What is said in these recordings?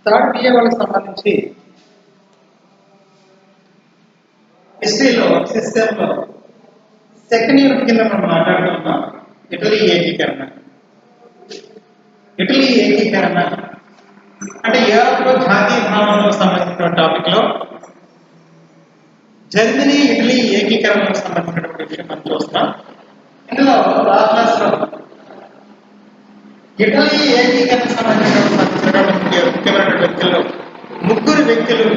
Third BA వాళ్ళకి సంబంధించి హిస్టరీలో సిస్టంలో సెకండ్ యూనిట్ కింద మనం మాట్లాడుతున్నాం ఇటలీ ఏకీకరణ. ఇటలీ ఏకీకరణ అంటే యూరోప్ లో జాతీయ భావనకు సంబంధించిన టాపిక్ లో జర్మనీ ఇటలీ ఏకీకరణకు సంబంధించినటువంటి విషయం మనం చూస్తాం. ఇందులో లాస్ట్ ఇటలీ ఏకీకరణకు సంబంధించినటువంటి ముఖ్యమైనటువంటి వ్యక్తులు ముగ్గురు వ్యక్తులు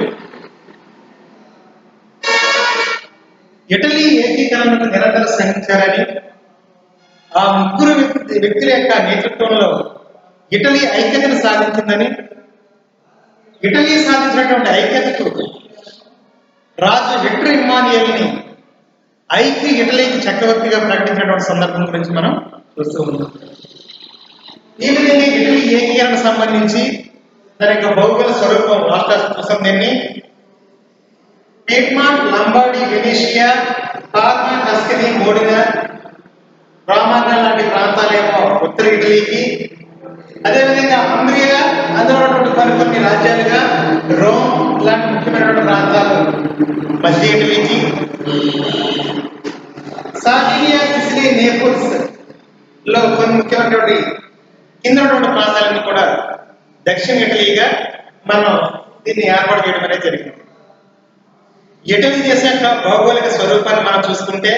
ఇటలీ ఏకీకరణకు నిరంతరం శ్రమించారని, ఆ ముగ్గురు వ్యక్తుల యొక్క నేతృత్వంలో ఇటలీ ఐక్యతను సాధించిందని, ఇటలీ సాధించినటువంటి ఐక్యతకు రాజు విక్టర్ ఇమ్మాన్యుయల్ని ఐక్య ఇటలీకి చక్రవర్తిగా ప్రకటించినటువంటి సందర్భం గురించి మనం చూస్తూ ఉన్నాం. ఈ విధంగా ఇటలీ ఏకీకరణకు సంబంధించి దాని యొక్క భౌగోళిక స్వరూపం రాష్ట్ర కోసం దీన్ని పిడ్మాంట్, లంబార్డీ, వెనీషియా, పార్మా, టస్కనీ, మోడినా, రామాగ్నా లాంటి ప్రాంతాలేమో ఉత్తర ఇటలీకి, అదేవిధంగా అంబ్రియా అందులో ఉన్నటువంటి కొన్ని రాజ్యాలుగా రోమ్ లాంటి ముఖ్యమైనటువంటి ప్రాంతాలు మధ్య ఇటలీకి, సార్డినియా, సిసిలీ, నేపుల్స్ లో కొన్ని ముఖ్యమైనటువంటి కింద ఉన్నటువంటి ప్రాంతాలన్నీ కూడా దక్షిణ ఇటలీగా మనం దీన్ని ఏర్పాటు చేయడం అనేది జరిగింది. ఇటలీ దేశం యొక్క భౌగోళిక స్వరూపాన్ని మనం చూసుకుంటే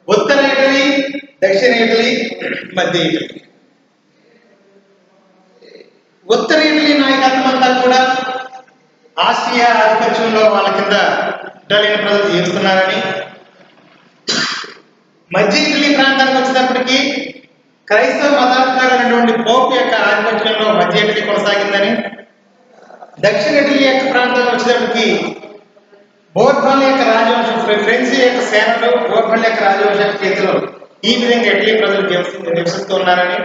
ఉత్తర ఇటలీ, దక్షిణ ఇటలీ, మధ్య ఇటలీ. ఉత్తర ఇటలీ నాయకత్వం అంతా కూడా ఆసియా ఆధిపత్యంలో వాళ్ళ కింద ఇటాలియన్ ప్రజలు జీవిస్తున్నారని, మధ్య ఇటలీ ప్రాంతానికి వచ్చేటప్పటికి క్రైస్తవ మతాధికారులైనటువంటి పోప్ యొక్క ఆధిపత్యంలో మధ్య ఇటలీ కొనసాగిందని, దక్షిణ ఇటలీ యొక్క ప్రాంతానికి వచ్చేటప్పటికి బోర్బన్ యొక్క రాజవంశం, ఫ్రెంచ్ యొక్క సేనలు బోర్బన్ యొక్క రాజవంశం చేతిలో ఈ విధంగా ఇటలీ ప్రజలు నివసిస్తూ ఉన్నారని,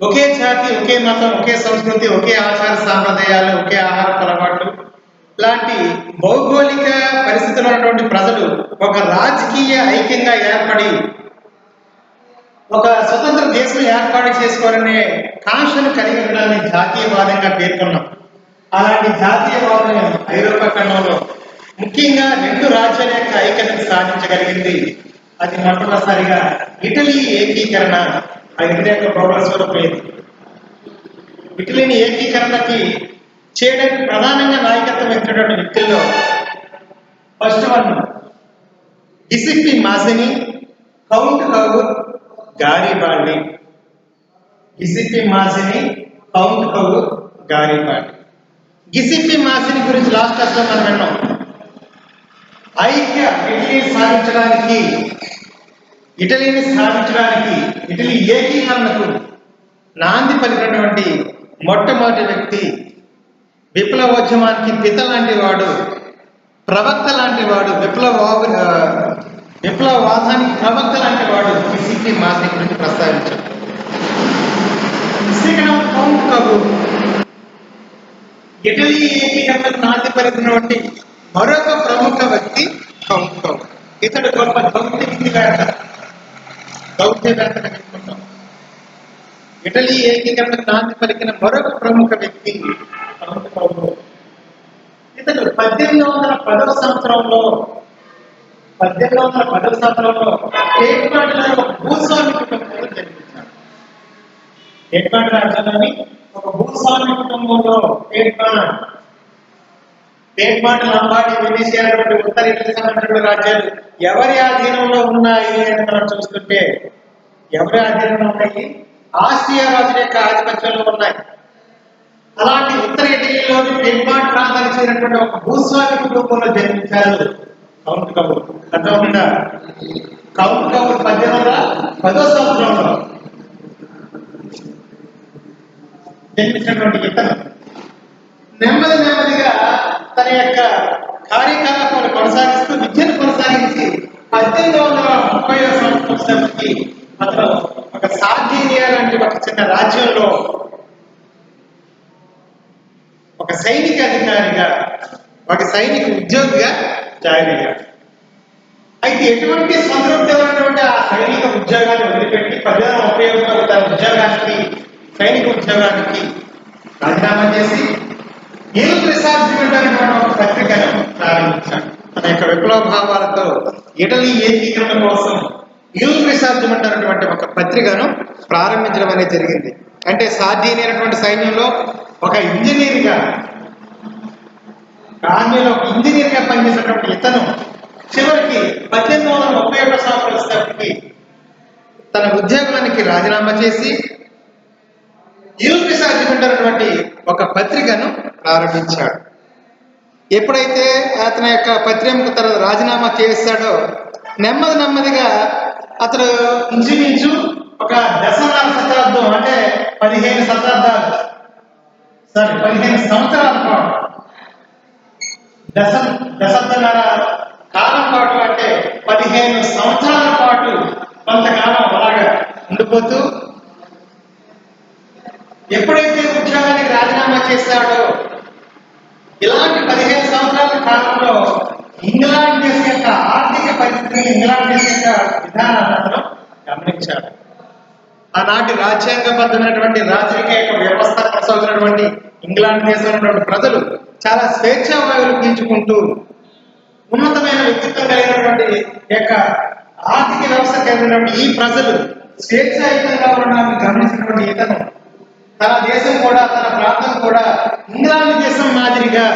ఒకే జాతి, ఒకే మతం, ఒకే సంస్కృతి, ఒకే ఆచార సాంప్రదాయాలు, ఒకే ఆహార అలవాట్లు లాంటి భౌగోళిక పరిస్థితుల్లో ఉన్నటువంటి ప్రజలు ఒక రాజకీయ ఐక్యంగా ఏర్పడి ఒక స్వతంత్ర దేశం ఏర్పాటు చేసుకోవాలనే కాంక్షను కలిగి ఉండడాన్ని జాతీయవాదంగా పేర్కొన్నాం. అలాంటి జాతీయవాదం ఐరోపా ఖండంలో ముఖ్యంగా రెండు రాజ్యాల యొక్క ఐక్యతను సాధించగలిగింది. అది మొట్టమొదటిసారిగా ఇటలీ ఏకీకరణ. ఆ ఇటలీ యొక్క భౌగోళిక స్వరూపం ఇది. ఇటలీని ఏకీకరణకి చేయడానికి ప్రధానంగా నాయకత్వం వహించినటువంటి వ్యక్తుల్లో first one Giuseppe Mazzini, Count Cavour, Garibaldi. Giuseppe Mazzini, Count Cavour, Garibaldi. Giuseppe Mazzini గురించి లాస్ట్ క్లాస్ లో మనం విన్నాం. ఇటలీని సాధించడానికి, ఇటలీ ఏకీకరణకు నాంది పలికినటువంటి మొట్టమొదటి వ్యక్తి, విప్లవోద్యమానికి పిత లాంటి వాడు, ప్రవక్త లాంటి వాడు, విప్లవవాదానికి ప్రవక్త లాంటి వాడు గిసిప్పి మాజిని గురించి ప్రస్తావించారు. కౌంట్ కౌర్ ఇటలీ ఏకీకరణకు నాంది పలికినటువంటి మరొక ప్రముఖ వ్యక్తి కౌంట్ కౌర్. ఇతడు గొప్ప దౌత్యవేత్త. ఇటలీ ఏకీకరణకు నాంది పలికిన మరొక ప్రముఖ వ్యక్తి కౌంట్ కౌర్. ఇతడు 1810వ సంవత్సరంలో పేట్మాంట్లో ఒక భూస్వామి కుటుంబంలో జన్మించాడు. పేట్మాంట్ రాజ్యంలోని ఒక భూస్వామి కుటుంబంలో పేట్మాంట్, లంబార్డీ, వెనీషియా అనేటువంటి ఉత్తర ఇటలీ సంబంధించిన రాజ్యాలు ఎవరి ఆధీనంలో ఉన్నాయి అని మనం చూస్తుంటే ఎవరి ఆధీనంలో ఉన్నాయి? ఆస్ట్రియా రాజుల యొక్క ఆధిపత్యంలో ఉన్నాయి. అలాంటి ఉత్తర ఇటలీలోని పేట్మాంట్ ప్రాంతానికి చెందినటువంటి ఒక భూస్వామి కుటుంబంలో జన్మించారు కౌంట్ కౌర్. అర్థమవుతుందా? కౌంట్ కౌర్ 1810వ సంవత్సరంలో జన్మించినటువంటి ఇతను నెమ్మదిగా తన యొక్క కార్యకలాపాలు కొనసాగిస్తూ విద్యను కొనసాగించి 1830వ సంవత్సరానికి అతను ఒక సార్డినియా లాంటి ఒక చిన్న రాజ్యంలో ఒక సైనిక అధికారిగా, ఒక సైనిక ఉద్యోగిగా జాయిన్ అయ్యాడు. అయితే ఎటువంటి సంతృప్తికరమైనటువంటి ఆ సైనిక ఉద్యోగాన్ని వదిలిపెట్టి 1830 తన సైనిక ఉద్యోగానికి రాజీనామా చేసి ఇల్ రిసార్జిమెంట్ అనేటువంటి ఒక పత్రికను ప్రారంభించాడు. తన యొక్క విప్లవ భావాలతో ఇటలీ ఏకీకరణ కోసం ఇల్ రిసార్జిమెంట్ అనేటువంటి ఒక పత్రికను ప్రారంభించడం అనేది జరిగింది. అంటే సార్డిని అనేటువంటి సైన్యంలో ఒక ఇంజనీర్గా, ఆర్మీలో ఒక ఇంజనీర్గా పనిచేసినటువంటి ఇతను చివరికి 1831 సంవత్సరం వచ్చేటప్పటికి తన ఉద్యోగానికి రాజీనామా చేసి ఇల్ రిసార్జిమెంట్ అనేటువంటి ఒక పత్రికను ప్రారంభించాడు. ఎప్పుడైతే అతని యొక్క పత్రికకు తన రాజీనామా చేశాడో నెమ్మదిగా అతడు ఇంచుమించు ఒక దశన్నర శతాబ్దం, అంటే 15 సంవత్సరాల పాటు, దశన్నర కాలం పాటు, అంటే 15 సంవత్సరాల పాటు కొంతకాలం అలాగా ఉండిపోతూ ఎప్పుడైతే ఉద్యోగానికి రాజీనామా చేశాడో ఇలాంటి 15 సంవత్సరాల కాలంలో ఇంగ్లాండ్ దేశం యొక్క ఆర్థిక పరిస్థితిని, ఇంగ్లాండ్ దేశం యొక్క విధానాలను అతను గమనించాడు. ఆనాటి రాజ్యాంగబద్ధమైనటువంటి రాజకీయ వ్యవస్థ కొనసాగుతున్నటువంటి ఇంగ్లాండ్ దేశంలో ప్రజలు చాలా స్వేచ్ఛావాయువులు పీల్చుకుంటూ ఉన్నతమైన వ్యక్తిత్వం కలిగినటువంటి యొక్క ఆర్థిక వ్యవస్థ కలిగినటువంటి ఈ ప్రజలు స్వేచ్ఛాయుతంగా ఉండడాన్ని గమనించినటువంటి ఇతను తన దేశం కూడా, తన ప్రాంతం కూడా ఇంగ్లాండ్ దేశం మాదిరిగా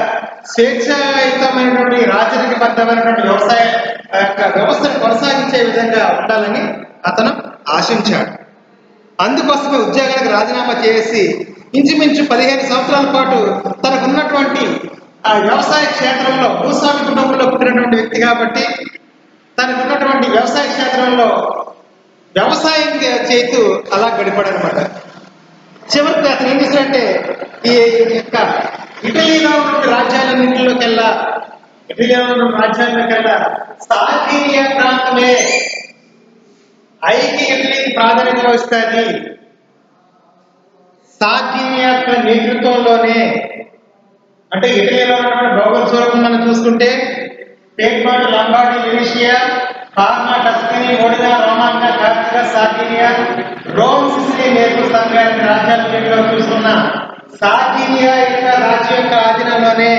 స్వేచ్ఛాయుతమైనటువంటి రాజకీయబద్ధమైనటువంటి వ్యవసాయ యొక్క వ్యవస్థను కొనసాగించే విధంగా ఉండాలని అతను ఆశించాడు. అందుకోసమే ఉద్యోగానికి రాజీనామా చేసి ఇంచుమించు 15 సంవత్సరాల పాటు తనకున్నటువంటి ఆ వ్యవసాయ క్షేత్రంలో, భూస్వామి కుటుంబంలో పుట్టినటువంటి వ్యక్తి కాబట్టి తనకున్నటువంటి వ్యవసాయ క్షేత్రంలో వ్యవసాయం చేస్తూ అలా గడిపాడనమాట. చివరికి అతను ఏం చేశాడంటే ఈ యొక్క ఇటలీలో ఉన్న రాజ్యాలన్నింటిలోకెల్లా సార్డినియా ప్రాంతమే ఐక్య ఇటలీకి ప్రాధాన్యత వస్తుంది. సార్డినియా యొక్క నేతృత్వంలోనే, అంటే ఇటలీలో ఉన్నటువంటి భౌగోళిక స్వరూపం మనం చూసుకుంటే Piedmont, Lombardy, Venetia, Parma, Tuscany, Modena, Romagna, Corsica, Sardinia, Rome, Sicily, Naples సంఘానికి రాజ్యాల చూస్తున్న సార్డినియా యొక్క రాజ్యం యొక్క ఆధీనంలోనే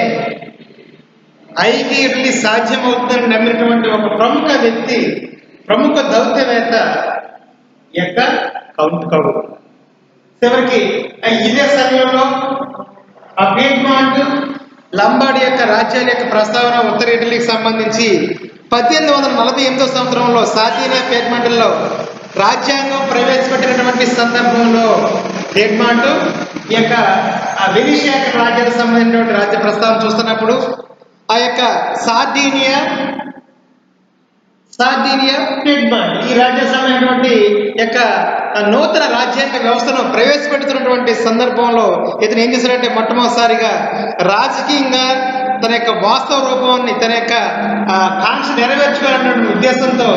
ఐక్య ఇటలీ సాధ్యమవుతుందని నమ్మినటువంటి ఒక ప్రముఖ వ్యక్తి, ప్రముఖ దౌత్యవేత్త యొక్క కౌంట్ కౌడు. చివరికి ఇదే సమయంలో ఆ పేట్మాంట్, లంబాడి యొక్క రాజ్యాల యొక్క ప్రస్తావన ఉత్తర ఇటలీకి సంబంధించి 1848 సంవత్సరంలో సార్డినియా పేట్మాంట్లో రాజ్యాంగం ప్రవేశపెట్టినటువంటి సందర్భంలో పేట్మాంట్ ఈ యొక్క వెనీషియా రాజ్యానికి సంబంధించినటువంటి రాజ్య ప్రస్తావన చూస్తున్నప్పుడు ఆ యొక్క సార్డినియా పేట్మాంట్ ఈ రాజ్యానికి సంబంధించినటువంటి యొక్క నూతన రాజ్యాంగ వ్యవస్థను ప్రవేశపెడుతున్నటువంటి సందర్భంలో ఇతను ఏం చేశాడంటే మొట్టమొదటిసారిగా రాజకీయంగా తన యొక్క వాస్తవ రూపాన్ని, తన యొక్క కాంక్ష నెరవేర్చుకోవాలన్నటువంటి ఉద్దేశంతో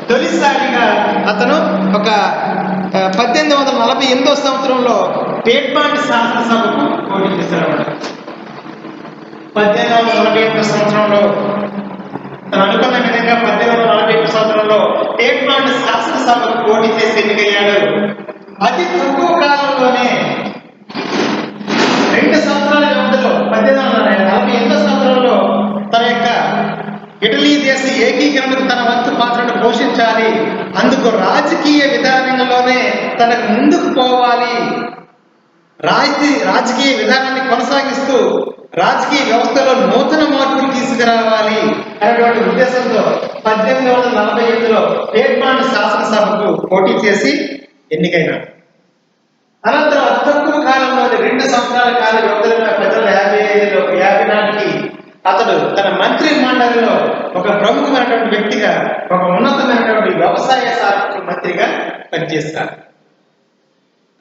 తొలిసారిగా అతను ఒక 1848 సంవత్సరంలో పేట్మాంట్ శాసనసభకు పోటీ చేశాడు. 1848 సంవత్సరంలో తను అనుకున్న విధంగా 1848 సంవత్సరంలో పేట్మాంట్ శాసనసభకు పోటీ చేసి ఎన్నికయ్యాడు. అతి తక్కువ కాలంలోనే 2 సంవత్సరాల వ్యవధిలో 1848 సంవత్సరంలో తన యొక్క ఇటలీ దేశ ఏకీకరణకు తన వంతు పాత్రను పోషించాలి, అందుకు రాజకీయ విధానంలోనే తనకు ముందుకు పోవాలి, రాజకీయ విధానాన్ని కొనసాగిస్తూ రాజకీయ వ్యవస్థలో నూతన మార్పులు తీసుకురావాలి అనేటువంటి ఉద్దేశంతో 1848లో పేట్మాంట్ శాసనసభకు పోటీ చేసి ఎన్నికైనాడు. అనంతరం అతి తక్కువ కాలంలోని 2 సంవత్సరాల కాల వ్యవధిలో 1950 నాటికి అతడు తన మంత్రి మండలిలో ఒక ప్రముఖమైనటువంటి వ్యక్తిగా, ఒక ఉన్నతమైనటువంటి వ్యవసాయ శాఖ మంత్రిగా పనిచేస్తాడు.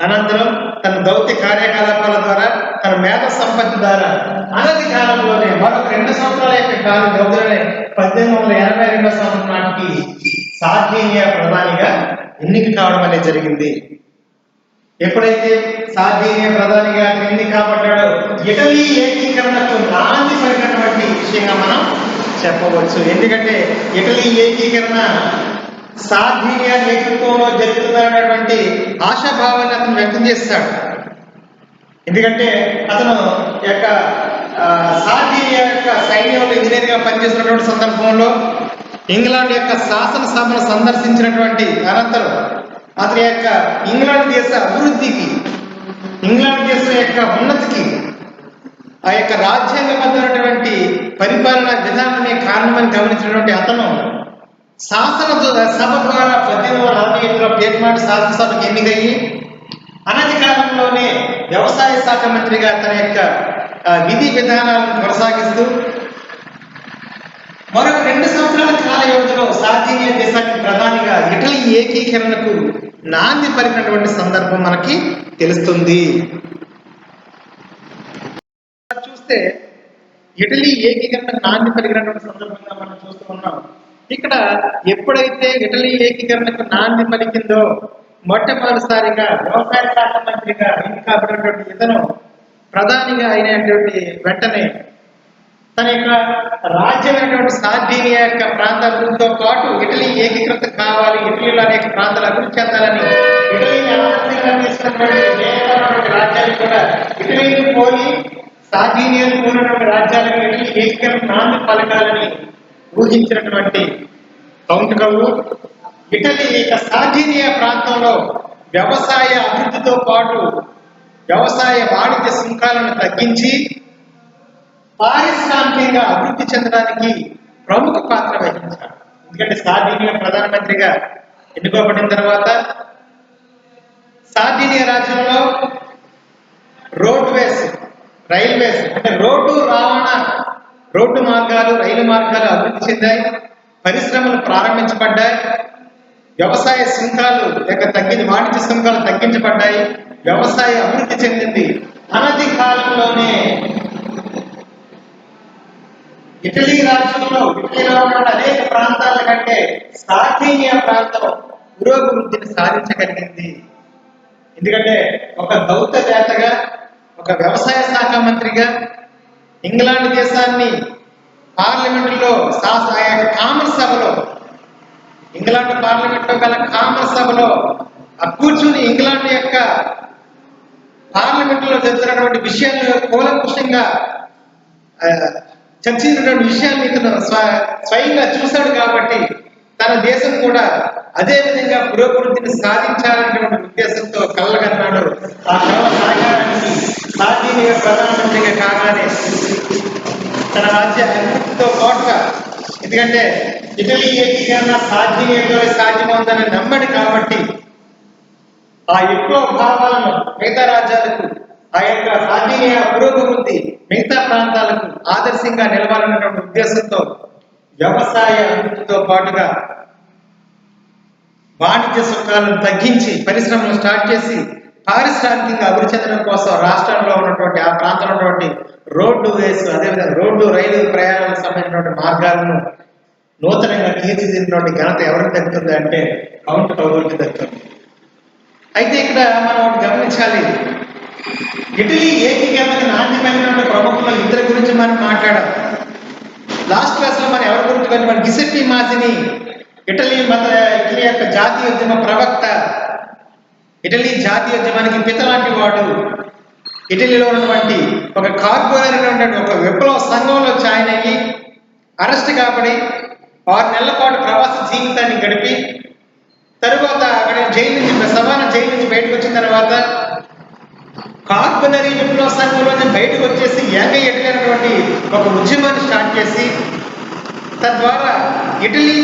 అనంతరం తన దౌత్య కార్యకలాపాల ద్వారా, తన మేధ సంపత్తి ద్వారా అనతి కాలంలోనే మరొక 2 సంవత్సరాల యొక్క కాల వ్యవధిలోనే 1882 సంవత్సరం నాటికి సార్డినియా ప్రధానిగా ఎన్నిక కావడం అనేది జరిగింది. ఎప్పుడైతే సార్డినియా ప్రధానిగా ఎన్నిక కాబడ్డాడో ఇటలీ ఏకీకరణకు నాంది పలికినటువంటి విషయంగా మనం చెప్పవచ్చు. ఎందుకంటే ఇటలీ ఏకీకరణ సార్డినియా నేతృత్వంలో జరుగుతున్నటువంటి ఆశాభావాన్ని అతను వ్యక్తం చేస్తాడు. ఎందుకంటే అతను యొక్క సార్డినియా యొక్క సైన్యంలో ఇంజనీర్గా పనిచేస్తున్నటువంటి సందర్భంలో ఇంగ్లాండ్ యొక్క శాసనసభను సందర్శించినటువంటి అనంతరం అతని యొక్క ఇంగ్లాండ్ దేశ అభివృద్ధికి, ఇంగ్లాండ్ దేశం యొక్క ఉన్నతికి ఆ యొక్క రాజ్యాంగబద్ధమైనటువంటి పరిపాలన విధానమే కారణమని గమనించినటువంటి అతను శాసన సభ ద్వారా 1847లో పేట్మాట్ శాసనసభకు ఎన్నికయ్యి అనతి కాలంలోనే వ్యవసాయ శాఖ మంత్రిగా తన యొక్క విధి విధానాలను కొనసాగిస్తూ మరొక 2 సంవత్సరాల కాల వ్యవధిలో సార్డినియా దేశానికి ప్రధానిగా ఇటలీ ఏకీకరణకు నాంది పలికినటువంటి సందర్భం మనకి తెలుస్తుంది. చూస్తే ఇటలీ ఏకీకరణకు నాంది పలికినటువంటి సందర్భంగా మనం చూస్తూ ఉన్నాం. ఇక్కడ ఎప్పుడైతే ఇటలీ ఏకీకరణకు నాంది పలికిందో మొట్టమొదటిసారిగా వ్యవసాయ శాఖ మంత్రిగా ఎన్నికబడినటువంటి ఇతను ప్రధానిగా అయినటువంటి వెంటనే తన యొక్క రాజ్యమైనటువంటి సార్డినియా యొక్క ప్రాంత అభివృద్ధితో పాటు ఇటలీ ఏకీకృతం కావాలి, ఇటలీలో అనేక ప్రాంతాలు అభివృద్ధి చెందాలని ఇటలీని ఆదర్శంగా తీసుకున్నటువంటి రాజ్యాలు కూడా ఇటలీని పోలి సార్డినియాను పోలినటువంటి రాజ్యాలకు ఇటలీ ఏకీకరణ నాంది పలకాలని ఊహించినటువంటి కౌంట్ కవులు ఇటలీ యొక్క సార్డినియా ప్రాంతంలో వ్యవసాయ అభివృద్ధితో పాటు వ్యవసాయ వాణిజ్య సుంకాలను తగ్గించి పారిశ్రామికంగా అభివృద్ధి చెందడానికి ప్రముఖ పాత్ర వహించారు. ఎందుకంటే సార్డినియా ప్రధానమంత్రిగా ఎన్నుకోబడిన తర్వాత సార్డినియా రాజ్యంలో రోడ్వేస్, రైల్వేస్ అంటే రోడ్డు మార్గాలు, రైలు మార్గాలు అభివృద్ధి చెందాయి, పరిశ్రమలు ప్రారంభించబడ్డాయి, వ్యవసాయ సుంకాలు వాణిజ్య సుంకాలు తగ్గించబడ్డాయి, వ్యవసాయ అభివృద్ధి చెందింది. అనతి కాలంలోనే ఇటలీ రాజ్యంలో ఇటలీలో ఉన్న అనేక ప్రాంతాల కంటే సార్డినియా ప్రాంతం పురోభివృద్ధిని సాధించగలిగింది. ఎందుకంటే ఒక దౌత్యవేత్తగా, ఒక వ్యవసాయ శాఖ మంత్రిగా ఇంగ్లాండ్ దేశాన్ని పార్లమెంటులో కామన్ సభలో, ఇంగ్లాండ్ పార్లమెంట్లో గల కామన్ సభలో కూర్చుని ఇంగ్లాండ్ యొక్క పార్లమెంట్లో జరుగుతున్నటువంటి విషయాలు కూలంకుషంగా చర్చించినటువంటి విషయాన్ని ఇతను స్వయంగా చూశాడు కాబట్టి తన దేశం కూడా అదే విధంగా పురోభివృద్ధిని సాధించాలనేటువంటి ఉద్దేశంతో కళ్ళగన్నాడు. ఆ కళ్ళ సాగానికి సార్డినియా ప్రధానమంత్రిగా కాగానే తన రాజ్య అభివృద్ధితో పాటుగా, ఎందుకంటే ఇటలీ ఏకీకరణ సార్డినియాలో సాధ్యమవుతుందని నమ్మడు కాబట్టి ఆ ఎక్కువ భావాలను మిగతా రాజ్యాలకు, ఆ యొక్క సార్డినియా పురోభివృద్ధి మిగతా ప్రాంతాలకు ఆదర్శంగా నిలవాలన్నటువంటి ఉద్దేశంతో వ్యవసాయ అభివృద్ధితో పాటుగా వాణిజ్య సుంకాలను తగ్గించి పరిశ్రమలు స్టార్ట్ చేసి పారిశ్రామికంగా అభివృద్ధి చెందడం కోసం రాష్ట్రంలో ఉన్నటువంటి ఆ ప్రాంతంలో ఉన్నటువంటి రోడ్వేస్, అదేవిధంగా రోడ్డు రైలు ప్రయాణాలకు సంబంధించినటువంటి మార్గాలను నూతనంగా తీర్చిదిద్దినటువంటి ఘనత ఎవరికి దక్కుతుంది అంటే కౌంట్ కవులకి దక్కుతుంది. అయితే ఇక్కడ మనం ఒకటి గమనించాలి, ఇటలీ ఏకీకరణకి నాణ్యమైనటువంటి ప్రముఖుల ఇద్దరి గురించి మనం మాట్లాడాం. లాస్ట్ క్లాస్లో మనం ఎవరి గురించి కానీ మన గిసెప్పి మాజిని ఇటలీ యొక్క జాతీయోద్యమ ప్రవక్త, ఇటలీ జాతీయోద్యమానికి పిత లాంటి వాడు, ఇటలీలో ఉన్నటువంటి ఒక కార్పొరేటర్ ఉన్నటువంటి ఒక విప్లవ సంఘంలో జాయిన్ అయ్యి అరెస్ట్ కాబడి 6 నెలల పాటు ప్రవాస జీవితాన్ని గడిపి తరువాత అక్కడ సవానా జైలు నుంచి బయటకు వచ్చిన తర్వాత కార్పొనరీ విప్లవ సంఘంలో బయటకు వచ్చేసి యాంగ ఇటలీ ఒక ఉద్యమాన్ని స్టార్ట్ చేసి తద్వారా ఇటలీ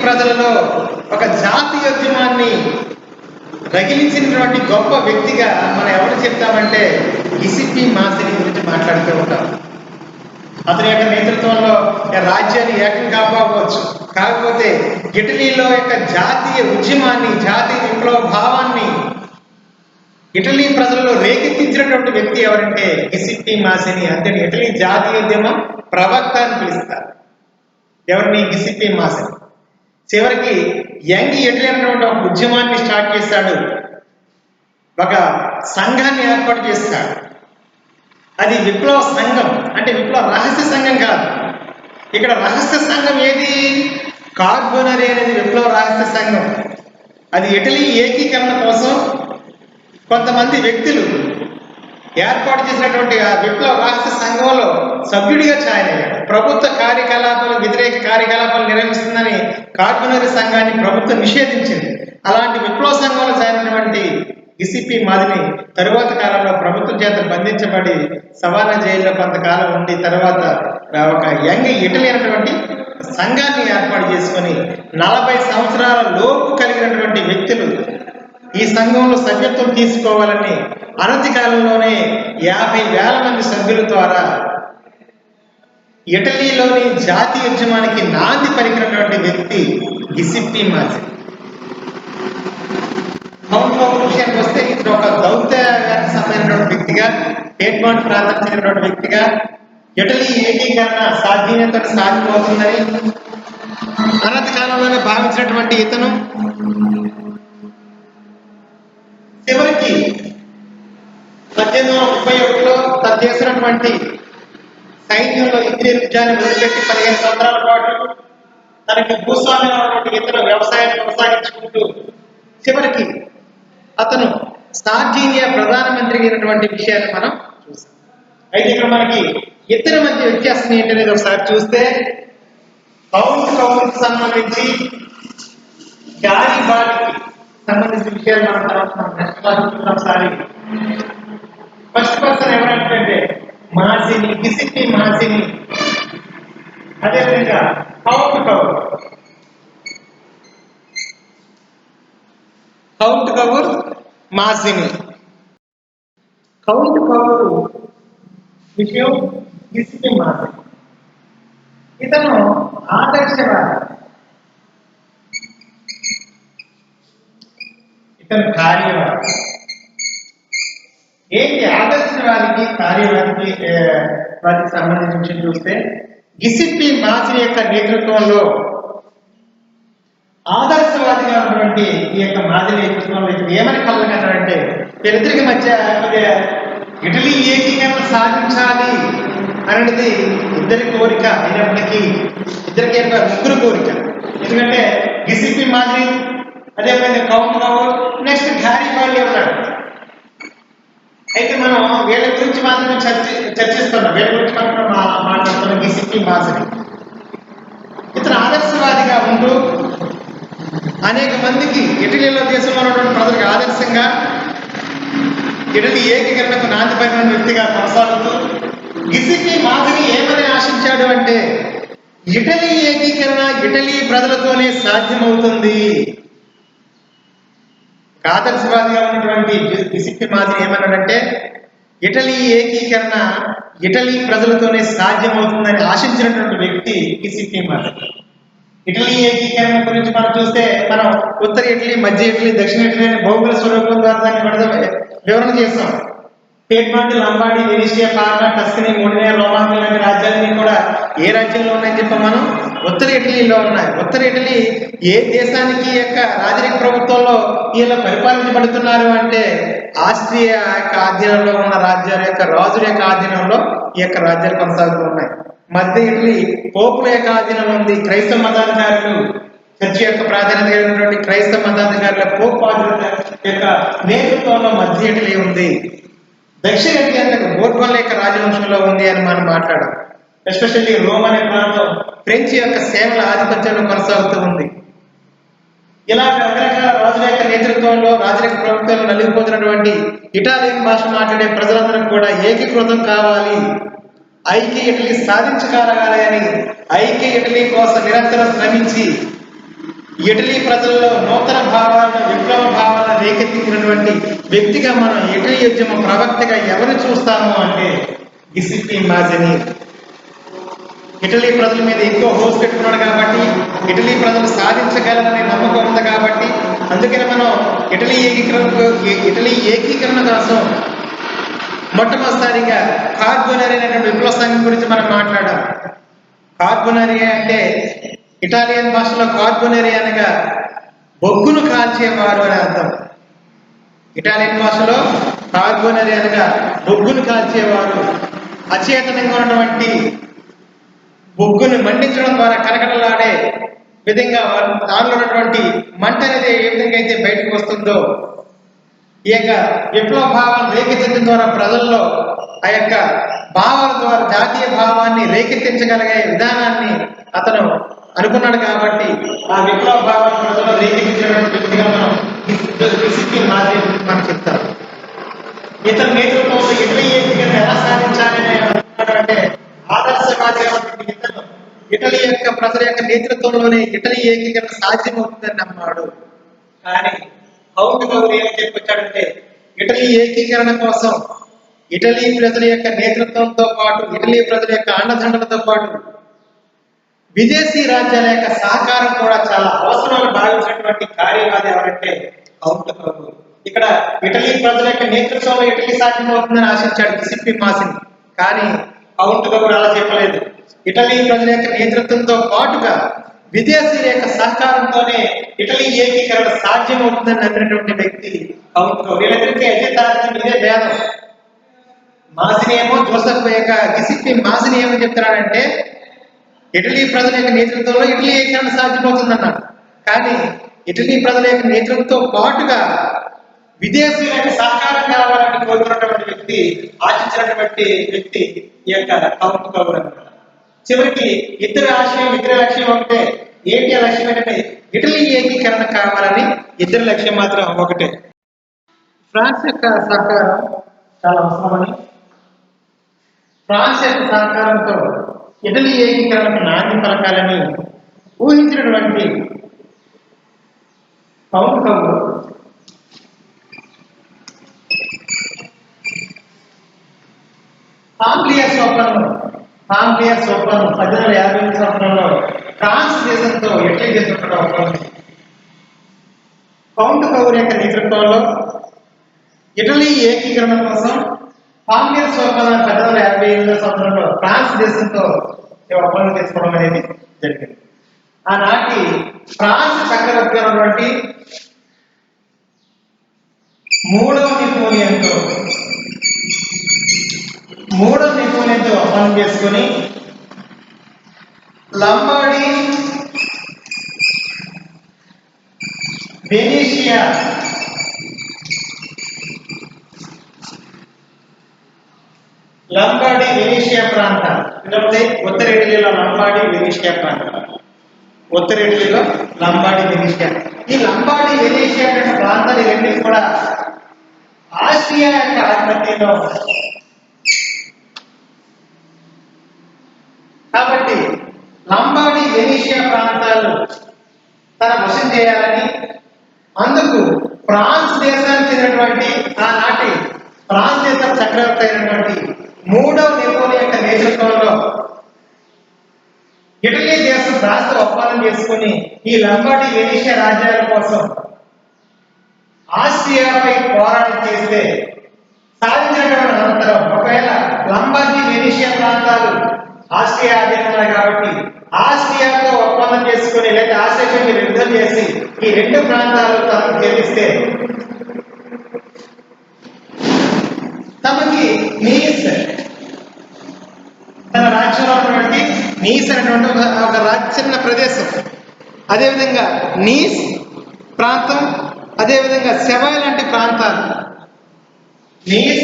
ప్రజలలో ఒక జాతీయోద్యమాన్ని రగిలించినటువంటి గొప్ప వ్యక్తిగా మనం ఎవరు చెప్తామంటే గిసెప్పి మాజిని గురించి మాట్లాడుతూ ఉంటాం. అతని యొక్క నేతృత్వంలో రాజ్యాన్ని ఏకం కాకపోవచ్చు, కాకపోతే ఇటలీలో యొక్క జాతీయ ఉద్యమాన్ని, జాతీయ విప్లవ భావాన్ని ఇటలీ ప్రజల్లో రేకెత్తించినటువంటి వ్యక్తి ఎవరంటే గిసెప్పి మాజిని. అంటే ఇటలీ జాతీయోద్యమ ప్రవక్త అని పిలుస్తారు. ఎవరిని? గిసెప్పి మాజిని. చివరికి యంగ్ ఇటలీ అనేటువంటి ఒక ఉద్యమాన్ని స్టార్ట్ చేశాడు, ఒక సంఘాన్ని ఏర్పాటు చేస్తాడు. అది విప్లవ సంఘం, అంటే విప్లవ రహస్య సంఘం కాదు. ఇక్కడ రహస్య సంఘం ఏది? కార్బొనరీ అనేది విప్లవ రహస్య సంఘం. అది ఇటలీ ఏకీకరణ కోసం కొంతమంది వ్యక్తులు ఏర్పాటు చేసినటువంటి ఆ విప్లవ రాష్ట్ర సంఘంలో సభ్యుడిగా జాయిన్ అయ్యాడు. ప్రభుత్వ కార్యకలాపాలు వ్యతిరేక కార్యకలాపాలు నిర్వహిస్తుందని కార్పొరేట్ సంఘాన్ని ప్రభుత్వం నిషేధించింది. అలాంటి విప్లవ సంఘంలో జాయిన్ అయినటువంటి గిసిపి మాదిని తరువాత కాలంలో ప్రభుత్వం చేత బంధించబడి సవానా జైల్లో కొంతకాలం ఉండి తర్వాత ఒక యంగ్ ఇటలీ అయినటువంటి సంఘాన్ని ఏర్పాటు చేసుకొని 40 సంవత్సరాల లోపు కలిగినటువంటి వ్యక్తులు ఈ సంఘంలో సభ్యత్వం తీసుకోవాలని అనతి కాలంలోనే 50,000 మంది సభ్యుల ద్వారా ఇటలీలోని జాతీయ ఉద్యమానికి నాంది పలికినటువంటి వ్యక్తి గిసిప్పి మాజీ. విషయానికి వస్తే ఇతను ఒక దౌత్యానికి సంబంధించినటువంటి వ్యక్తిగా, పేట్మాంట్ ప్రాంతానికి చెందినటువంటి వ్యక్తిగా ఇటలీ ఏకీకరణ సాధ్యత సాధ్యమవుతుందని అనతి కాలంలోనే భావించినటువంటి ఇతను చివరికి 1831లో తను చేసినటువంటి సైన్యంలో ఇంజనీర్ విద్యాన్ని మొదలుపెట్టి 15 సంవత్సరాల పాటు తనకి భూస్వామ్యం ఉన్నటువంటి ఇతను వ్యవసాయాన్ని కొనసాగించుకుంటూ చివరికి అతను సార్జీనియా ప్రధానమంత్రి అయినటువంటి విషయాన్ని మనం చూసాం. అయితే ఇక్కడ మనకి ఇద్దరి మధ్య వ్యత్యాసం ఏంటనేది ఒకసారి చూస్తే కౌంట్ సంబంధించి గారిబాల్డికి సంబంధించిన విషయాలు మనం తర్వాత ఒకసారి ఫస్ట్ పర్సన్ ఎవరంటే మాసిని, గిసిప్పి మాసిని. అదేవిధంగా కౌంట్ కవర్ మాసిని. కౌంట్ కవర్ విషయం గిసిప్పి మాసిని. ఇతను ఆదర్శవాది, ఇతను కార్యవాది. ఏంటి ఆదర్శవాదికి కార్యవాదికి వారికి సంబంధించిన విషయం చూస్తే గిసిప్పి మాసిని యొక్క నేతృత్వంలో ఆదర్శవాదిగా ఉన్నటువంటి ఈ యొక్క మాదిరి నేతృత్వంలో ఏమని కలగంటారంటే వీరిద్దరికి మధ్య ఇటలీ ఏకీకరణ సాధించాలి అనేది ఇద్దరి కోరిక అయినప్పటికీ ఇద్దరికి ముగ్గురు కోరిక. ఎందుకంటే గిసిప్పి మాదిరి, అదేవిధంగా కౌంట్ కవర్, నెక్స్ట్ గారిబాల్డి ఉన్నాడు. అయితే మనం వీళ్ళ గురించి మాత్రమే చర్చిస్తున్నాం, వీళ్ళ గురించి మాత్రం మాట్లాడుతున్నాం. గిసిప్పి మాదిరి ఇతను ఆదర్శవాదిగా ఉంటూ అనేక మందికి ఇటలీలో దేశంలో ఉన్నటువంటి ప్రజలకు ఆదర్శంగా ఇటలీ ఏకీకరణకు నాంది పలికిన వ్యక్తిగా కొనసాగుతూ గిసిప్పి మాదిరి ఏమని ఆశించాడు అంటే ఇటలీ ఏకీకరణ ఇటలీ ప్రజలతోనే సాధ్యమవుతుంది. ఆదర్శవాదిగా ఉన్నటువంటి గిసిప్పి మాదిరి ఏమన్నాడంటే ఇటలీ ఏకీకరణ ఇటలీ ప్రజలతోనే సాధ్యమవుతుందని ఆశించినటువంటి వ్యక్తి గిసిప్పి మాదిరి. ఇటలీ ఏకీకరణ గురించి మనం చూస్తే మనం ఉత్తర ఇటలీ, మధ్య ఇటలీ, దక్షిణ ఇటలీ అనే భౌగోళిక స్వరూపం ద్వారా దాన్ని వివరణ చేస్తాం. పేట్మాంట్, లంబాడి, వెనిషియా, పార్నా, టస్కనీ, మోడినియా, రోమాంగ్లీ లాంటి రాజ్యాలన్నీ కూడా ఏ రాజ్యంలో ఉన్నాయని చెప్పి మనం ఉత్తర ఇటలీలో ఉన్నాయి. ఉత్తర ఇటలీ ఏ దేశానికి యొక్క రాజరిక ప్రభుత్వంలో వీళ్ళు పరిపాలించబడుతున్నారు అంటే ఆస్ట్రియా యొక్క ఆధీనంలో ఉన్న రాజ్యాల యొక్క రాజుల యొక్క ఆధీనంలో ఈ యొక్క రాజ్యాలు కొనసాగుతూ ఉన్నాయి. మధ్య ఇటలీ పోపుల యొక్క ఆధీనంలో ఉంది. క్రైస్తవ మతాధికారులు, చర్చి యొక్క ప్రాధాన్యత కలిగినటువంటి క్రైస్తవ మతాధికారుల పోప్ యొక్క నేతృత్వంలో మధ్య ఇటలీ ఉంది. దక్షిణ ఇటలీ అంటే బోర్బన్ల యొక్క రాజవంశంలో ఉంది అని మనం మాట్లాడాం. ఎస్పెషల్లీ రోమ్ అనే ప్రాంతం ఫ్రెంచ్ యొక్క సేవల ఆధిపత్యంలో కొనసాగుతూ ఉంది. ఇలా రకరకాల రాజుల యొక్క నేతృత్వంలో రాజరిక ప్రభుత్వంలో నలిగిపోతున్నటువంటి ఇటాలియన్ భాష మాట్లాడే ప్రజలందరూ కూడా ఏకీకృతం కావాలి, ఐక్య ఇటలీ సాధించగలగాలి అని ఐక్య ఇటలీ కోసం నిరంతరం శ్రమించి ఇటలీ ప్రజల్లో నూతన భావాలను, విప్లవ భావాలను రేకెత్తించినటువంటి వ్యక్తిగా మనం ఇటలీ ఉద్యమ ప్రవక్తగా ఎవరు చూస్తాము అంటే గిసిప్పి మాజిని. ఇటలీ ప్రజల మీద ఎక్కువ హోస్ పెట్టుకున్నాడు కాబట్టి, ఇటలీ ప్రజలు సాధించగలరనే నమ్మకం ఉంది కాబట్టి, అందుకని మనం ఇటలీ ఏకీకరణ కోసం మొట్టమొదటిసారిగా కార్బొనరీ అనేటువంటి విప్లవ సంఘం గురించి మనం మాట్లాడాం. కార్బొనరీ అంటే ఇటాలియన్ భాషలో కార్బొనరీ అనగా బొగ్గును కాల్చేవారు అని అర్థం. ఇటాలియన్ భాషలో కార్బొనరీ అనగా బొగ్గును కాల్చేవారు. అచేతనంగా ఉన్నటువంటి బొగ్గును మండించడం ద్వారా కనకడలాడే విధంగా దానిలో ఉన్నటువంటి మంట అనేది ఏ విధంగా అయితే బయటకు వస్తుందో ఈ యొక్క విప్లవ భావాన్ని రేకెత్తించడం ద్వారా ప్రజల్లో ఆ యొక్క భావాల ద్వారా జాతీయ భావాన్ని రేకెత్తించగలిగే విధానాన్ని అతను అనుకున్నాడు. కాబట్టి ఆ విప్లవ భావాన్ని ప్రజల్లో రేకెత్తించినటువంటి వ్యక్తిగా మనం డిసిప్లిన్ మాజీ మనం చెప్తారు. ఇతని నేతృత్వంలో ఇటలీ ఏకీకరణ ఎలా సాధించాలి అంటే ఆదర్శవాదిగా ఇతను ఇటలీ యొక్క ప్రజల యొక్క నేతృత్వంలోనే ఇటలీ ఏకీకరణ సాధ్యమవుతుందని నమ్మాడు. కానీ కౌంట్ కౌరు ఏం చెప్పొచ్చాడంటే ఇటలీ ఏకీకరణ కోసం ఇటలీ ప్రజల యొక్క నేతృత్వంతో పాటు ఇటలీ ప్రజల యొక్క అండదండలతో పాటు విదేశీ రాజ్యాల యొక్క సహకారం కూడా చాలా అవసరాలు భావించినటువంటి కార్యవాది ఎవరంటే కౌంట్ కౌరు. ఇక్కడ ఇటలీ ప్రజల యొక్క నేతృత్వంలో ఇటలీ సాధ్యమవుతుందని ఆశించాడు గిసిప్పి మాసిని. కానీ కౌంట్ కౌరు అలా చెప్పలేదు. ఇటలీ ప్రజల యొక్క నేతృత్వంతో పాటుగా విదేశీయుల యొక్క సహకారంతోనే ఇటలీ ఏకీకరణ సాధ్యమవుతుందని నమ్మినటువంటి వ్యక్తి కౌంట్ కౌరు. వీళ్ళిద్దరికీ అధికారం ఇదే భేదం. మాసిని ఏమో జోసెఫ్ యొక్క గిసిప్పి మాసిని ఏమని చెప్తున్నాడంటే ఇటలీ ప్రజల యొక్క నేతృత్వంలో ఇటలీ ఏకీకరణ సాధ్యమవుతుందన్నాడు. కానీ ఇటలీ ప్రజల యొక్క నేతృత్వంతో పాటుగా విదేశీయుల యొక్క సహకారం కావాలని కోరుకున్నటువంటి వ్యక్తి ఆశించినటువంటి వ్యక్తి ఈ యొక్క కౌంట్ కౌరు అన్నమాట. చివరికి ఇద్దరు లక్ష్యం ఒకటే. ఏంటి ఆ లక్ష్యం ఏంటంటే ఇటలీ ఏకీకరణ కావాలని ఇద్దరు లక్ష్యం మాత్రం ఒకటే. ఫ్రాన్స్ యొక్క సహకారం చాలా అవసరమని, ఫ్రాన్స్ యొక్క సహకారంతో ఇటలీ ఏకీకరణకు నాంది పలకాలని ఊహించినటువంటి కౌంట్ కౌరు పాంప్లియస్ ఒప్పందం 1850 సంవత్సరంలో ఫ్రాన్స్ దేశంతో ఇటలీ దేశంతో ఒప్పందం. కౌంట్ కౌరు యొక్క నేతృత్వంలో ఇటలీ ఏకీకరణ కోసం పాంప్లియస్ ఒప్పందం 1858 సంవత్సరంలో ఫ్రాన్స్ దేశంతో ఒప్పందం చేసుకోవడం అనేది జరిగింది. ఆనాటి ఫ్రాన్స్ చక్రవర్తి అయినటువంటి మూడవ నెపోలియన్తో ఒప్పందం చేసుకుని లంబాడీ, వెనీషియా, ప్రాంతాలు అంటే ఉత్తర ఇటలీలో లంబాడీ వెనీషియా ప్రాంతాలు. ఉత్తర ఇటలీలో లంబాడీ వెనీషియా. ఈ లంబాడీ వెనీషియా ప్రాంతాలు ఇవన్నీ కూడా ఆస్ట్రియా యొక్క ఆధిపత్యంలో ఉన్నాయి. కాబట్టి లంబాడీ వెనీషియా ప్రాంతాలు తన వశం చేయాలని, అందుకు ఫ్రాన్స్ దేశానికి చెందినటువంటి ఆనాటి ఫ్రాన్స్ దేశం చక్రవర్తి అయినటువంటి మూడవ నెపోలియన్ యొక్క నేతృత్వంలో ఇటలీ దేశం ఫ్రాన్స్ ఒప్పందం చేసుకుని ఈ లంబాడీ వెనీషియా రాజ్యాల కోసం ఆస్ట్రియాపై పోరాటం చేస్తే సాధించినటువంటి అనంతరం ఒకవేళ లంబాడీ వెనీషియా ప్రాంతాలు ఆస్ట్రియా అధీనంలో కాబట్టి ఆస్ట్రియాతో ఒప్పందం చేసుకుని లేదా ఆస్ట్రియాకి యుద్ధం చేసి ఈ రెండు ప్రాంతాలు తమకు చెల్లిస్తే తమకి నీస్ తన రాజ్యంలో ఉన్నటువంటి నీస్ అనేటువంటి ఒక చిన్న ప్రదేశం, అదేవిధంగా నీస్ ప్రాంతం, అదేవిధంగా సెవాయ్ లాంటి ప్రాంతాలు, నీస్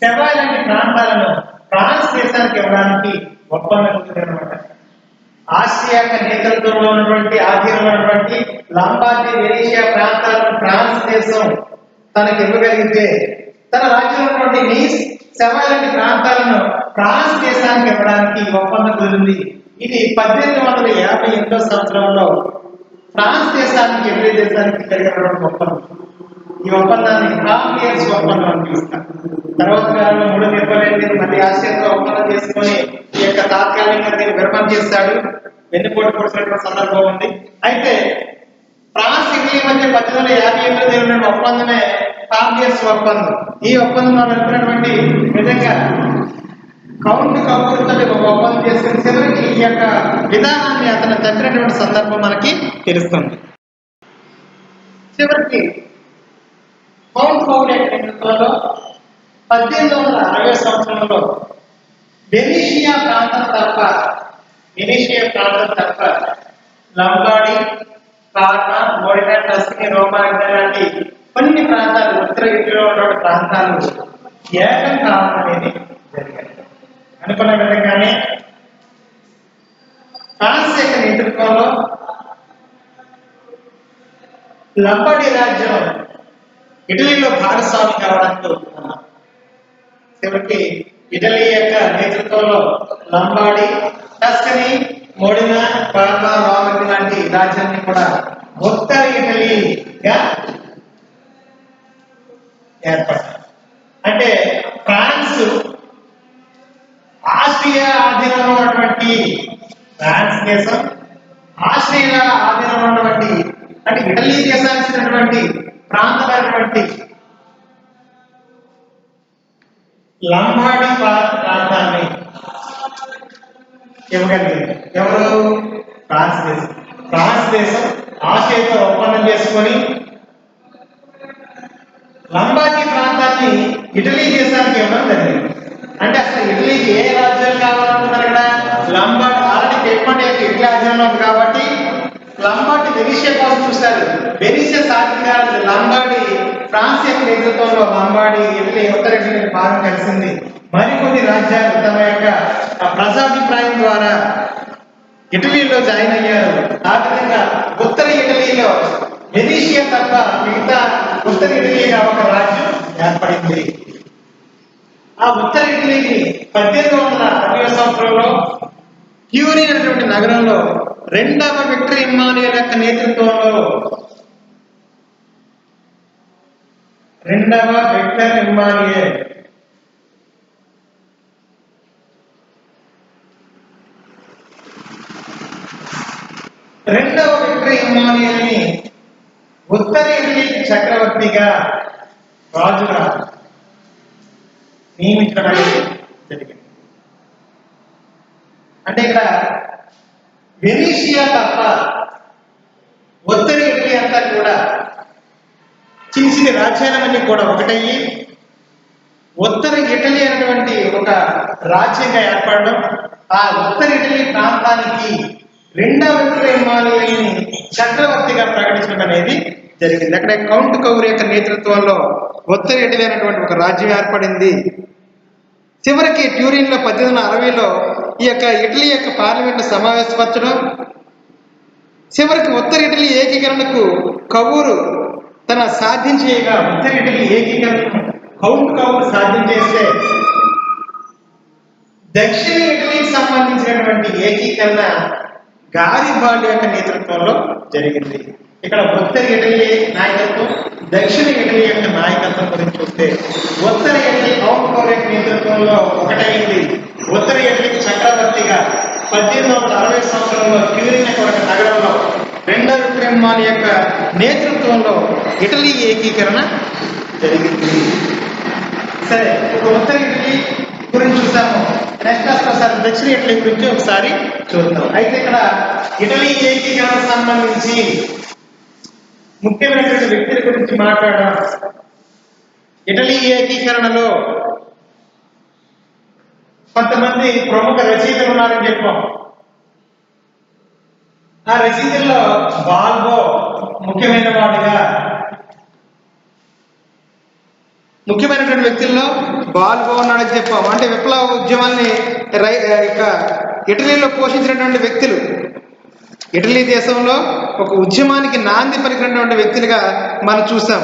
సెవాయ్ లాంటి ప్రాంతాలను ఫ్రాన్స్ దేశానికి ఇవ్వడానికి ఒప్పందం కుదిరిందన్నమాట. ఆస్ట్రియా నేతృత్వంలో ఉన్నటువంటి ఆధీనంలో ఉన్నటువంటి లంబాడీ వెనీషియా ప్రాంతాలను ఫ్రాన్స్ దేశం తనకు ఇవ్వగలిగితే తన రాజ్యంలో ఉన్నటువంటి నీస్, సెవాయ్ లాంటి ప్రాంతాలను ఫ్రాన్స్ దేశానికి ఇవ్వడానికి ఒప్పందం కుదిరింది. ఇది 1858 సంవత్సరంలో ఫ్రాన్స్ దేశానికి ఇటలీ దేశానికి జరిగినటువంటి ఒప్పందం. ఈ ఒప్పందాన్ని పాంప్లియస్ ఒప్పందం అని పిలుస్తారు. తర్వాత కాలంలో మూడో నెపోలియన్ మళ్ళీ ఆస్ట్రియాతో ఒప్పందం చేసుకుని ఈ యొక్క తాత్కాలికంగా దీన్ని విరమణ చేస్తాడు. వెన్నుపోటు పొడిచినటువంటి సందర్భం ఉంది. అయితే ఫ్రాన్స్ ఇటలీ మధ్య 1858 జరిగిన ఒప్పందమే పాంప్లియస్ ఒప్పందం. ఈ ఒప్పందంలో నడిపినటువంటి విధంగా కౌంట్ కౌరుతో ఒక ఒప్పందం చేసుకుని చివరికి ఈ యొక్క విధానాన్ని అతను తప్పినటువంటి సందర్భం మనకి తెలుస్తుంది. చివరికి కౌంట్ కౌరు యొక్క నేతృత్వంలో 1860 సంవత్సరంలో వెనీషియా ప్రాంతం తప్ప లంబాడీ, కార్నా, మోడినా, టస్కనీ, రోమా లాంటి కొన్ని ప్రాంతాలు ఉత్తర ఇటలీలో ఉన్నటువంటి ప్రాంతాలు ఏకం కావడం అనేది జరిగింది. అనుకున్న విధంగానే ఫ్రాన్స్ యొక్క నేతృత్వంలో లంబాడీ రాజ్యం ఇటలీలో భాగస్వామి కావడంతో చివరికి ఇటలీ యొక్క నేతృత్వంలో లంబాడీ, టస్కనీ, మోడినా, పార్మా, రోమన్ లాంటి రాజ్యాన్ని కూడా ఉత్తర ఇటలీగా ఏర్పడ్డాయి. అంటే ఫ్రాన్స్ ఆస్ట్రియా ఆధీనంలో ఉన్నటువంటి ఫ్రాన్స్ దేశం, ఆస్ట్రియా ఆధీనంలో ఉన్నటువంటి అంటే ఇటలీ దేశానికి చెందినటువంటి ప్రాంతమైనటువంటి లంబాడీ ప్రాంతాన్ని ఇవ్వగలిగింది. ఎవరు? ఫ్రాన్స్ దేశం. ఫ్రాన్స్ దేశం ఆస్ట్రియాతో ఒప్పందం చేసుకొని లంబాడీ ప్రాంతాన్ని ఇటలీ దేశానికి ఇవ్వడం జరిగింది. అంటే అసలు ఇటలీకి ఏ రాజ్యం కావాలనుకున్నారు కదా? లంబాడీ ఆల్రెడీ పేపర్ ఇటలీ రాజ్యంలో ఉంది కాబట్టి లంబాడీ వెనీషియా కోసం చూస్తారు. వెనీషియా సాధిగా లంబాడీ ఫ్రాన్స్ యొక్క నేతృత్వంలో లంబాడీ ఇటలీ ఉత్తర ఇటలీ భాగం కలిసింది. మరికొన్ని రాజ్యాలు తమ యొక్క ప్రజాభిప్రాయం ద్వారా ఇటలీలో జాయిన్ అయ్యారు. ఆ విధంగా ఉత్తర ఇటలీలో వెనీషియా తప్ప మిగతా ఉత్తర ఇటలీగా ఒక రాజ్యం ఏర్పడింది. ఆ ఉత్తర ఇటలీకి 1810వ సంవత్సరంలో ట్యూరిన్ అనేటువంటి నగరంలో రెండవ విక్టర్ ఇమ్మానుయేల్ యొక్క నేతృత్వంలో రెండవ విక్టర్ ఇమ్మానుయేల్ ని ఉత్తర ఇటలీ చక్రవర్తిగా రాజుగా నియమించడం జరిగింది. అంటే ఇక్కడ వెనీషియా తప్ప ఉత్తర ఇటలీ అంతా కూడా చిన్న చిన్న రాజ్యాలన్నీ కూడా ఒకటయ్యి ఉత్తర ఇటలీ అనేటువంటి ఒక రాజ్యంగా ఏర్పడడం, ఆ ఉత్తర ఇటలీ ప్రాంతానికి రెండవ విక్టర్ ఇమ్మానుయేల్ని చక్రవర్తిగా ప్రకటించడం అనేది జరిగింది. అక్కడ కౌంట్ కౌర్ యొక్క నేతృత్వంలో ఉత్తర ఇటలీ అనేటువంటి ఒక రాజ్యం ఏర్పడింది. చివరికి ట్యూరిన్లో 1860లో ఈ యొక్క ఇటలీ యొక్క పార్లమెంట్ సమావేశపరచడం, చివరికి ఉత్తర ఇటలీ ఏకీకరణకు కౌరు తన సాధ్యం చేయగా ఉత్తర ఇటలీ ఏకీకరణకు కౌంట్ కౌర్ సాధ్యం చేస్తే దక్షిణ ఇటలీకి సంబంధించినటువంటి ఏకీకరణ గారిబాల్డి యొక్క నేతృత్వంలో జరిగింది. ఇక్కడ ఉత్తర ఇటలీ నాయకత్వం, దక్షిణ ఇటలీ యొక్క నాయకత్వం గురించి చూస్తే ఉత్తర ఇటలీ కౌంట్ కౌర్ యొక్క నేతృత్వంలో ఒకటైంది. ఉత్తర ఇటలీకి చక్రవర్తిగా 1860 సంవత్సరంలో ట్యూరిన్ యొక్క నగరంలో రెండవ విక్టర్ ఇమ్మానుయేల్ యొక్క నేతృత్వంలో ఇటలీ ఏకీకరణ జరిగింది. సరే, ఇప్పుడు ఉత్తర ఇటలీ గురించి చూసాము. నెక్స్ట్ ఒకసారి దక్షిణ ఇటలీ గురించి ఒకసారి చూద్దాం. అయితే ఇక్కడ ఇటలీ ఏకీకరణకు సంబంధించి ముఖ్యమైనటువంటి వ్యక్తుల గురించి మాట్లాడడం. ఇటలీ ఏకీకరణలో కొంతమంది ప్రముఖ రచయితలు ఉన్నారని చెప్పాం. ఆ రచయితల్లో బాల్బో ముఖ్యమైన వాడిగా, ముఖ్యమైనటువంటి వ్యక్తుల్లో బాల్బో ఉన్నాడని చెప్పాం. అంటే విప్లవ ఉద్యమాన్ని ఇటలీలో పోషించినటువంటి వ్యక్తులు, ఇటలీ దేశంలో ఒక ఉద్యమానికి నాంది పలికినటువంటి వ్యక్తులుగా మనం చూసాం.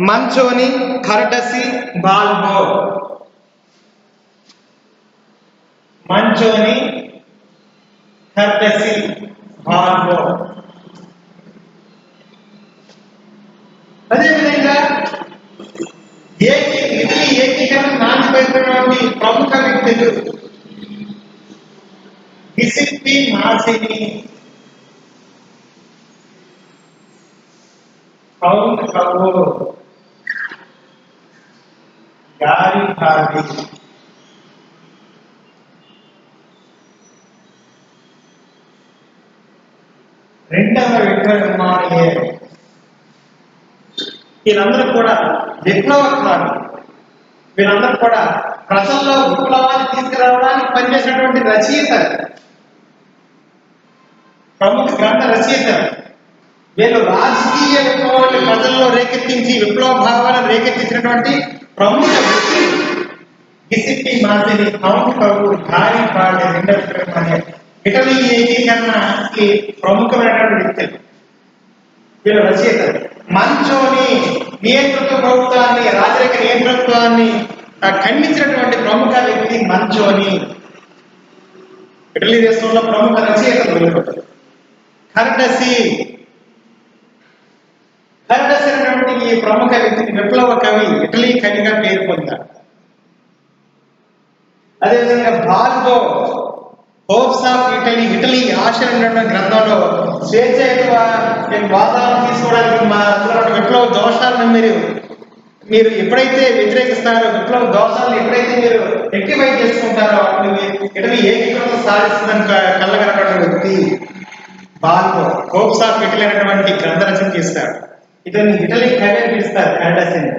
మంచోని, కర్డసి, బాల్బో. మంచోని, కర్డసి, బాల్బో. అదేవిధంగా ఇటలీ ఏకీకరణ నాంది పలికినటువంటి ప్రముఖ వ్యక్తులు గిసిప్పి మాసిని, కౌంట్ కౌర్, గారిబాల్డి. రెండవ విక్టర్ ఇమ్మానుయేల్. వీళ్ళందరూ కూడా విప్లవకారులు. వీళ్ళందరూ కూడా ప్రజల్లో విప్లవాన్ని తీసుకురావడానికి పనిచేసినటువంటి రచయిత, ప్రముఖ గ్రంథ రచయిత. వీళ్ళు రాజకీయ విప్లవాన్ని ప్రజల్లో రేకెత్తించి విప్లవ భావాలను రేకెత్తించినటువంటి ప్రముఖ వ్యక్తి గిసిప్పి మాదిరి, కౌంట్ కౌరు, గాలి పాడే, రెండవ ఇటలీ ఏకీకరణకి ప్రముఖమైనటువంటి వ్యక్తులు వీళ్ళు రచయితలు. మంచోని నియంతృత్వ ప్రభుత్వాన్ని, రాజరిక నియంతృత్వాన్ని ఖండించినటువంటి ప్రముఖ వ్యక్తి మంచోని. ఇటలీ దేశంలో ప్రముఖ రచయితలు. కర్డసి అనేటువంటి ఈ ప్రముఖ వ్యక్తి విప్లవ కవి, ఇటలీ కవిగా పేరు పొందాడు. అదేవిధంగా బాల్బో హోప్స్ ఆఫ్ ఇటలీ, ఇటలీ ఆశలు అనేటువంటి గ్రంథంలో స్వేచ్ఛయుత వాతావరణం తీసుకోవడానికి మా విప్లవ దోషాలను మీరు ఎప్పుడైతే వ్యతిరేకిస్తారో, విప్లవ దోషాలను ఎప్పుడైతే మీరు రెక్టిఫై చేసుకుంటారో ఇటలీ ఏకీకరణ సాధిస్తుందని కళ్ళగనటువంటి వ్యక్తి బాల్బో. హోప్స్ ఆఫ్ ఇటలీ అనేటువంటి గ్రంథ రచన చేస్తాడు. ఇతన్ని ఇటలీ కవి అని పిలుస్తారు. కర్డసిని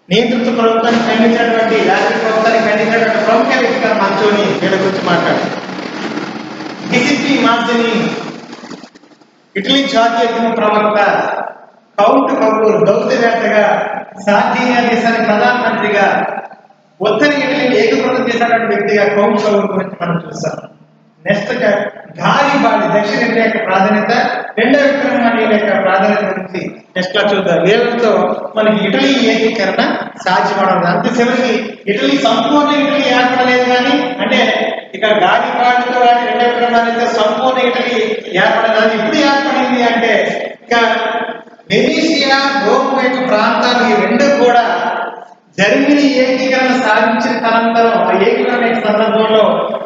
నియంతృత్వ ప్రభుత్వాన్ని ఖండించినటువంటి, రాజకీయ ప్రభుత్వాన్ని ఖండించినటువంటి ప్రముఖ వ్యక్తిగా మంచోని వీళ్ళ గురించి మాట్లాడారు. గిసిప్పి మాదిరి ఇటలీ జాతీయ ప్రవక్త, కౌంట్ కౌరు దౌత్యవేత్తగా, సార్డినియా దేశానికి ప్రధానమంత్రిగా, ఉత్తర ఇటలీని ఏకీకృతం చేసినటువంటి వ్యక్తిగా కౌంట్ కౌరు గురించి మనం చూస్తాం. నెక్స్ట్ గారిబాల్డి, దక్షిణ ఇటలీ యొక్క ప్రాధాన్యత, రెండవ విక్రమాంకుల యొక్క ప్రాధాన్యత గురించి నెక్స్ట్ లో చూద్దాం. వీళ్ళతో మనకి ఇటలీ ఏకీకరణ సాధ్యపడదు. అంతే చివరికి ఇటలీ సంపూర్ణ ఇటలీ ఏర్పడలేదు. కానీ అంటే ఇక గారిబాల్డితో కానీ రెండవ విక్రమాంకులతో సంపూర్ణ ఇటలీ ఏర్పడలేదు. ఇప్పుడు ఏర్పడింది అంటే ఇక వెనీషియా, రోమ్ యొక్క ప్రాంతాలు ఈ రెండు కూడా జర్మనీ ఏకీకరణ సాధించిన తనంతరం, ఆ ఏకీకరణ సందర్భంలో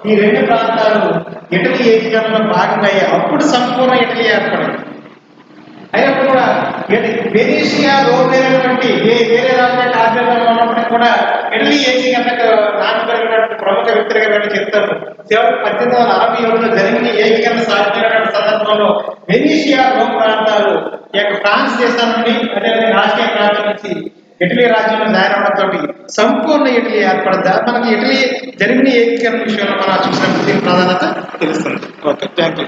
ఈ రెండు ప్రాంతాలు ఇటలీ ఏకీకరణలో భాగమయ్యాయి. అప్పుడు సంపూర్ణ ఇటలీ ఏర్పడింది. అయినప్పుడు కూడా వెనీషియా, రోమ్ అనేటువంటి వేరే రాజ్యాల ఆధ్వర్యంలో ఉన్నప్పటికీ కూడా ఇటలీ ఏకీకరణకు నాటబడినటువంటి ప్రముఖ వ్యక్తులుగా వీళ్ళు చెప్తారు. చివరికి 1867లో జర్మనీ ఏకీకరణ సాధించినటువంటి సందర్భంలో వెనీషియా, రోమ్ ప్రాంతాలు ఈ యొక్క ఫ్రాన్స్ దేశం నుండి, అదేవిధంగా రాష్ట్రీయ ప్రాంతం నుంచి ఇటలీ రాజ్యంలో జాయినవడంతో సంపూర్ణ ఇటలీ ఏర్పడద్దా. మనకి ఇటలీ జర్మనీ ఏకీకరణ విషయంలో మనం చూసినప్పుడు దీని ప్రాధాన్యత తెలుస్తుంది. Okay, thank you.